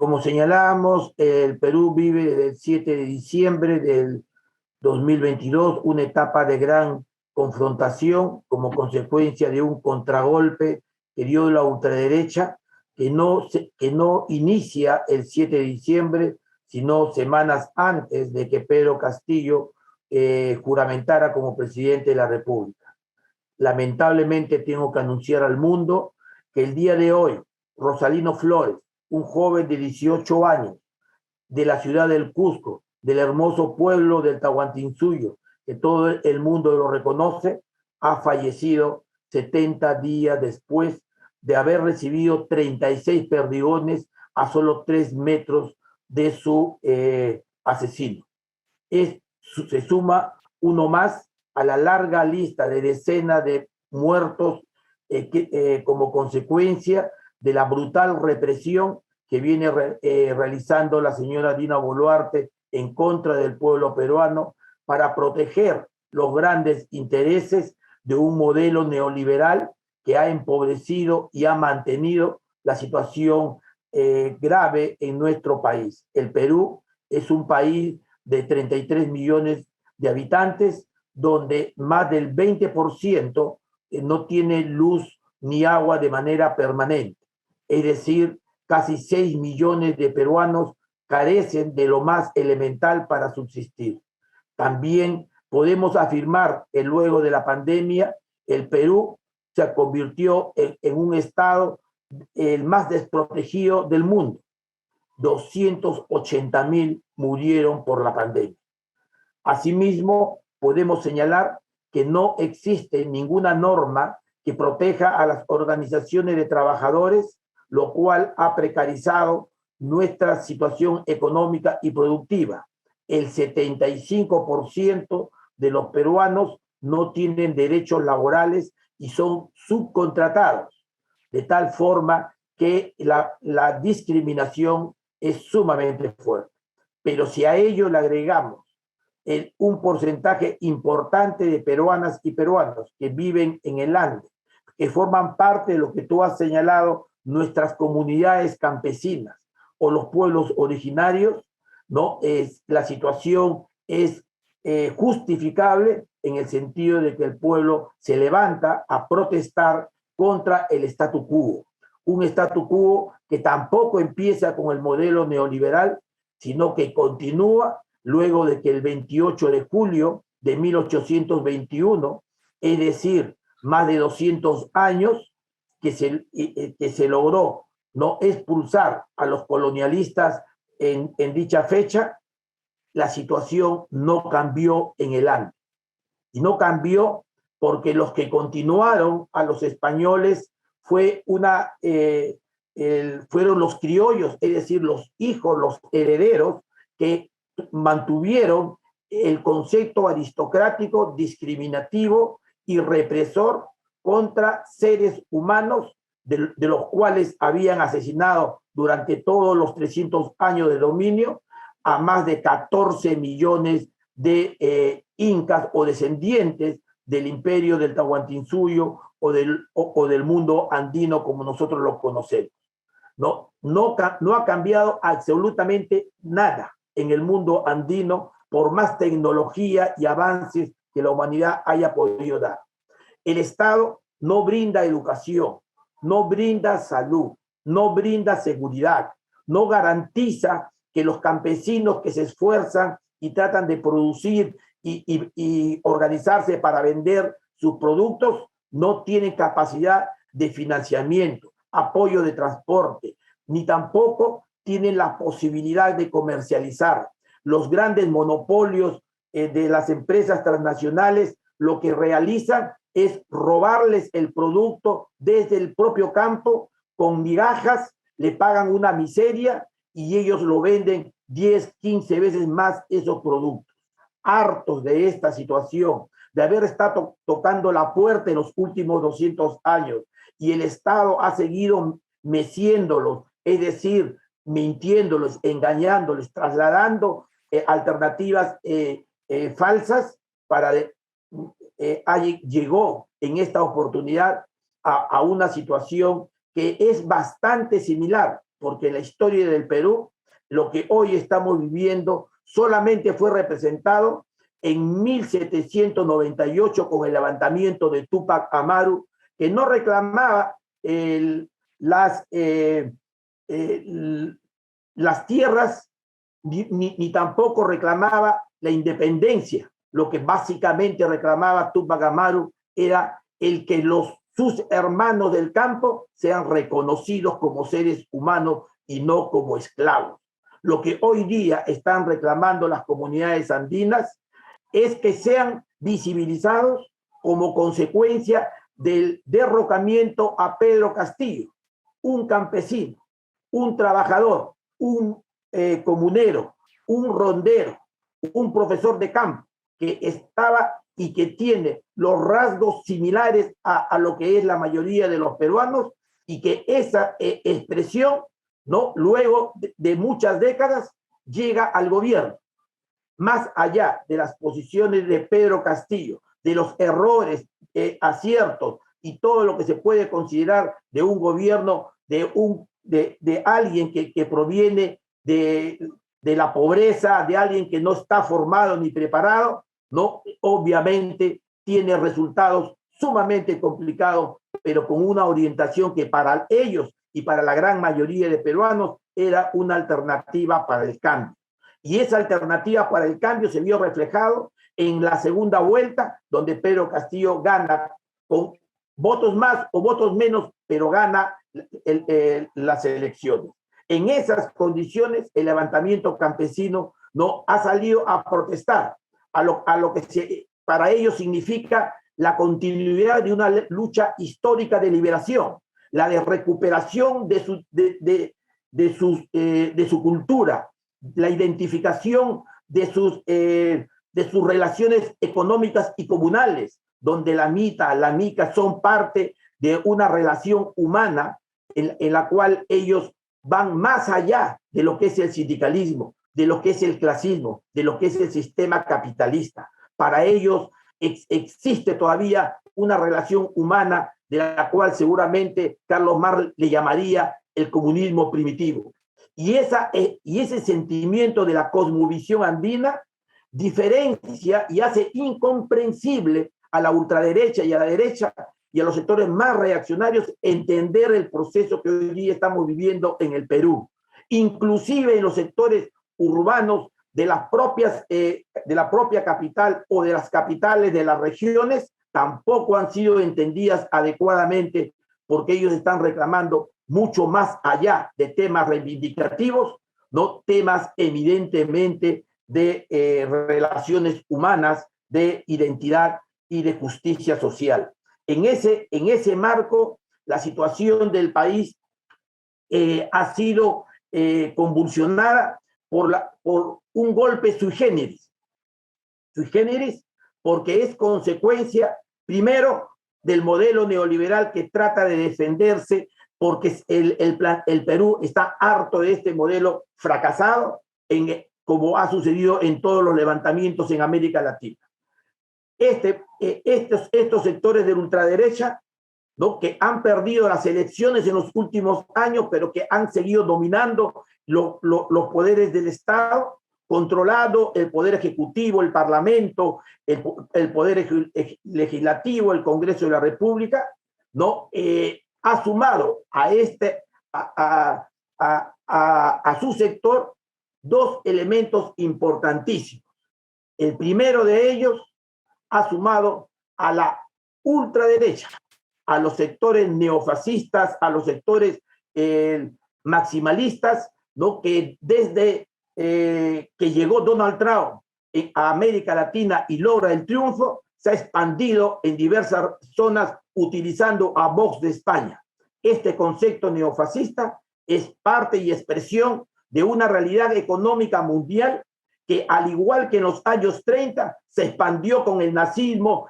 Como señalábamos, el Perú vive desde el 7 de diciembre del 2022 una etapa de gran confrontación como consecuencia de un contragolpe que dio la ultraderecha, que no inicia el 7 de diciembre, sino semanas antes de que Pedro Castillo juramentara como presidente de la República. Lamentablemente tengo que anunciar al mundo que el día de hoy, Rosalino Flores, un joven de 18 años, de la ciudad del Cusco, del hermoso pueblo del Tahuantinsuyo, que todo el mundo lo reconoce, ha fallecido 70 días después de haber recibido 36 perdigones a solo 3 metros de su asesino. Se suma uno más a la larga lista de decenas de muertos como consecuencia de la brutal represión que viene realizando la señora Dina Boluarte en contra del pueblo peruano para proteger los grandes intereses de un modelo neoliberal que ha empobrecido y ha mantenido la situación grave en nuestro país. El Perú es un país de 33 millones de habitantes, donde más del 20% no tiene luz ni agua de manera permanente. Es decir, casi 6 millones de peruanos carecen de lo más elemental para subsistir. También podemos afirmar que luego de la pandemia, el Perú se convirtió en un estado el más desprotegido del mundo. 280,000 murieron por la pandemia. Asimismo, podemos señalar que no existe ninguna norma que proteja a las organizaciones de trabajadores, lo cual ha precarizado nuestra situación económica y productiva. El 75% de los peruanos no tienen derechos laborales y son subcontratados, de tal forma que la discriminación es sumamente fuerte. Pero si a ello le agregamos un porcentaje importante de peruanas y peruanos que viven en el Ande, que forman parte de lo que tú has señalado, nuestras comunidades campesinas o los pueblos originarios, ¿no? La situación es justificable en el sentido de que el pueblo se levanta a protestar contra el statu quo. Un statu quo que tampoco empieza con el modelo neoliberal, sino que continúa luego de que el 28 de julio de 1821, es decir, más de 200 años, que se logró no expulsar a los colonialistas en dicha fecha, la situación no cambió en el Ande. Y no cambió porque los que continuaron a los españoles fueron los criollos, es decir, los hijos, los herederos, que mantuvieron el concepto aristocrático, discriminativo y represor contra seres humanos de los cuales habían asesinado durante todos los 300 años de dominio a más de 14 millones de incas o descendientes del imperio del Tahuantinsuyo o del mundo andino como nosotros lo conocemos. No ha cambiado absolutamente nada en el mundo andino por más tecnología y avances que la humanidad haya podido dar. El Estado no brinda educación, no brinda salud, no brinda seguridad, no garantiza que los campesinos que se esfuerzan y tratan de producir y organizarse para vender sus productos no tienen capacidad de financiamiento, apoyo de transporte, ni tampoco tienen la posibilidad de comercializar. Los grandes monopolios de las empresas transnacionales lo que realizan es robarles el producto desde el propio campo con migajas, le pagan una miseria y ellos lo venden 10, 15 veces más esos productos. Hartos de esta situación, de haber estado tocando la puerta en los últimos 200 años y el Estado ha seguido meciéndolos, es decir, mintiéndolos, engañándoles, trasladando alternativas falsas llegó en esta oportunidad a una situación que es bastante similar, porque en la historia del Perú, lo que hoy estamos viviendo solamente fue representado en 1798 con el levantamiento de Túpac Amaru, que no reclamaba las tierras ni tampoco reclamaba la independencia. Lo que básicamente reclamaba Túpac Amaru era el que sus hermanos del campo sean reconocidos como seres humanos y no como esclavos. Lo que hoy día están reclamando las comunidades andinas es que sean visibilizados como consecuencia del derrocamiento a Pedro Castillo, un campesino, un trabajador, un comunero, un rondero, un profesor de campo que estaba y que tiene los rasgos similares a lo que es la mayoría de los peruanos, y que esa expresión, ¿no?, luego de muchas décadas llega al gobierno. Más allá de las posiciones de Pedro Castillo, de los errores, aciertos y todo lo que se puede considerar de un gobierno, de alguien que proviene de la pobreza, de alguien que no está formado ni preparado, ¿no? Obviamente tiene resultados sumamente complicados, pero con una orientación que para ellos y para la gran mayoría de peruanos era una alternativa para el cambio. Y esa alternativa para el cambio se vio reflejado en la segunda vuelta, donde Pedro Castillo gana con votos más o votos menos, pero gana las elecciones. En esas condiciones, el levantamiento campesino no ha salido a protestar a lo que para ellos significa la continuidad de una lucha histórica de liberación, la de recuperación de su cultura, la identificación de sus relaciones económicas y comunales, donde la mica son parte de una relación humana en la cual ellos van más allá de lo que es el sindicalismo, de lo que es el clasismo, de lo que es el sistema capitalista. Para ellos existe todavía una relación humana de la cual seguramente Carlos Marx le llamaría el comunismo primitivo. Y ese sentimiento de la cosmovisión andina diferencia y hace incomprensible a la ultraderecha y a la derecha y a los sectores más reaccionarios entender el proceso que hoy día estamos viviendo en el Perú. Inclusive en los sectores urbanos de la propia capital o de las capitales de las regiones tampoco han sido entendidas adecuadamente, porque ellos están reclamando mucho más allá de temas reivindicativos, no temas evidentemente de relaciones humanas, de identidad y de justicia social. En ese marco, la situación del país ha sido convulsionada por un golpe sui generis, porque es consecuencia, primero, del modelo neoliberal que trata de defenderse, porque el Perú está harto de este modelo fracasado, como ha sucedido en todos los levantamientos en América Latina. Estos sectores de la ultraderecha, ¿no?, que han perdido las elecciones en los últimos años, pero que han seguido dominando los poderes del Estado, controlado el poder ejecutivo, el Parlamento, el poder legislativo, el Congreso de la República, ¿no? Ha sumado a su sector dos elementos importantísimos. El primero de ellos ha sumado a la ultraderecha, a los sectores neofascistas, a los sectores maximalistas, ¿no?, que desde que llegó Donald Trump a América Latina y logra el triunfo, se ha expandido en diversas zonas utilizando a Vox de España. Este concepto neofascista es parte y expresión de una realidad económica mundial que, al igual que en los años 30, se expandió con el nazismo,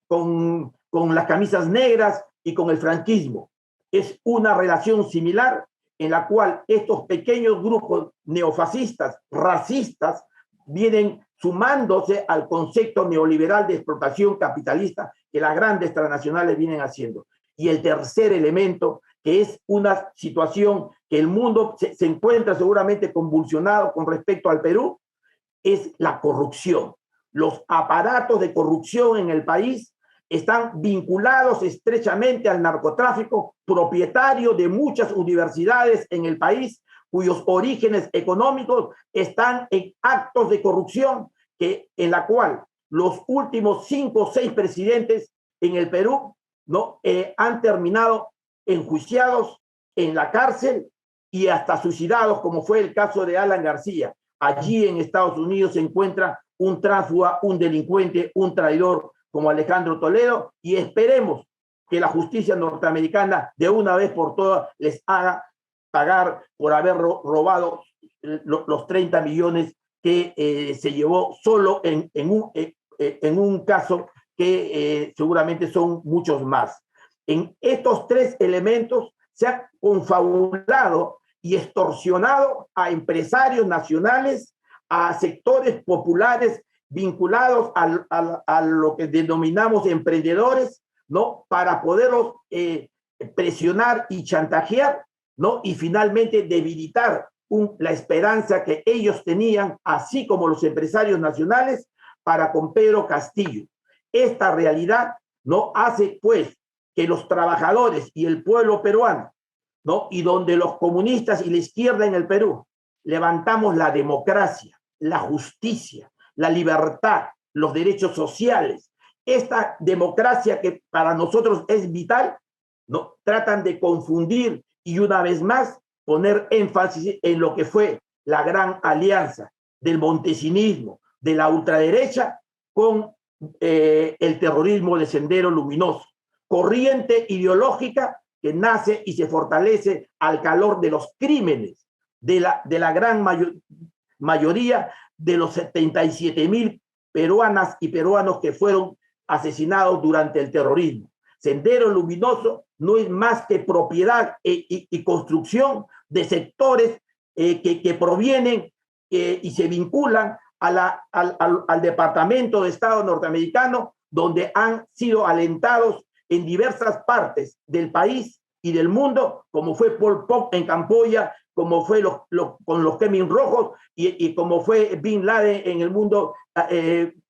con las camisas negras y con el franquismo. Es una relación similar en la cual estos pequeños grupos neofascistas, racistas, vienen sumándose al concepto neoliberal de explotación capitalista que las grandes transnacionales vienen haciendo. Y el tercer elemento, que es una situación que el mundo se encuentra seguramente convulsionado con respecto al Perú, es la corrupción. Los aparatos de corrupción en el país están vinculados estrechamente al narcotráfico, propietario de muchas universidades en el país, cuyos orígenes económicos están en actos de corrupción, en la cual los últimos 5 o 6 presidentes en el Perú, ¿no? Han terminado enjuiciados en la cárcel y hasta suicidados, como fue el caso de Alan García. Allí en Estados Unidos se encuentra un tránsfuga, un delincuente, un traidor como Alejandro Toledo, y esperemos que la justicia norteamericana de una vez por todas les haga pagar por haber robado los 30 millones que se llevó solo en un caso que seguramente son muchos más. En estos 3 elementos se ha confabulado y extorsionado a empresarios nacionales, a sectores populares vinculados a lo que denominamos emprendedores, ¿no? Para poderlos presionar y chantajear, ¿no? Y finalmente debilitar la esperanza que ellos tenían, así como los empresarios nacionales, para con Pedro Castillo. Esta realidad, ¿no? Hace pues que los trabajadores y el pueblo peruano, ¿no? Y donde los comunistas y la izquierda en el Perú levantamos la democracia, la justicia, la libertad, los derechos sociales, esta democracia que para nosotros es vital, ¿no? Tratan de confundir y una vez más poner énfasis en lo que fue la gran alianza del montesinismo, de la ultraderecha con el terrorismo de Sendero Luminoso, corriente ideológica que nace y se fortalece al calor de los crímenes de la gran mayoría de los 77,000 peruanas y peruanos que fueron asesinados durante el terrorismo. Sendero Luminoso no es más que propiedad y construcción de sectores que provienen y se vinculan al Departamento de Estado norteamericano, donde han sido alentados en diversas partes del país y del mundo, como fue Pol Pot en Camboya, como fue con los Khmer Rojos y como fue Bin Laden en el mundo del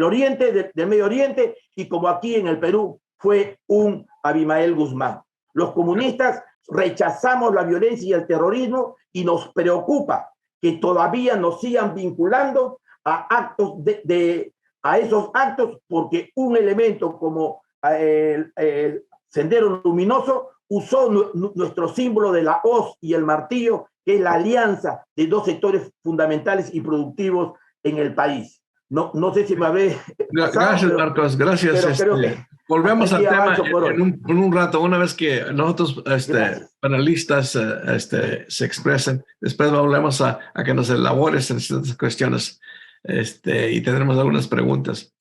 Oriente, del Medio Oriente, y como aquí en el Perú fue un Abimael Guzmán. Los comunistas rechazamos la violencia y el terrorismo y nos preocupa que todavía nos sigan vinculando a actos a esos actos, porque un elemento como el Sendero Luminoso usó nuestro símbolo de la hoz y el martillo, que es la alianza de 2 sectores fundamentales y productivos en el país. No sé si me habré pasado, gracias, Marcos, gracias. Volvemos al tema en un rato, una vez que nosotros, panelistas, se expresen. Después volvemos a que nos elabores en estas cuestiones y tendremos algunas preguntas.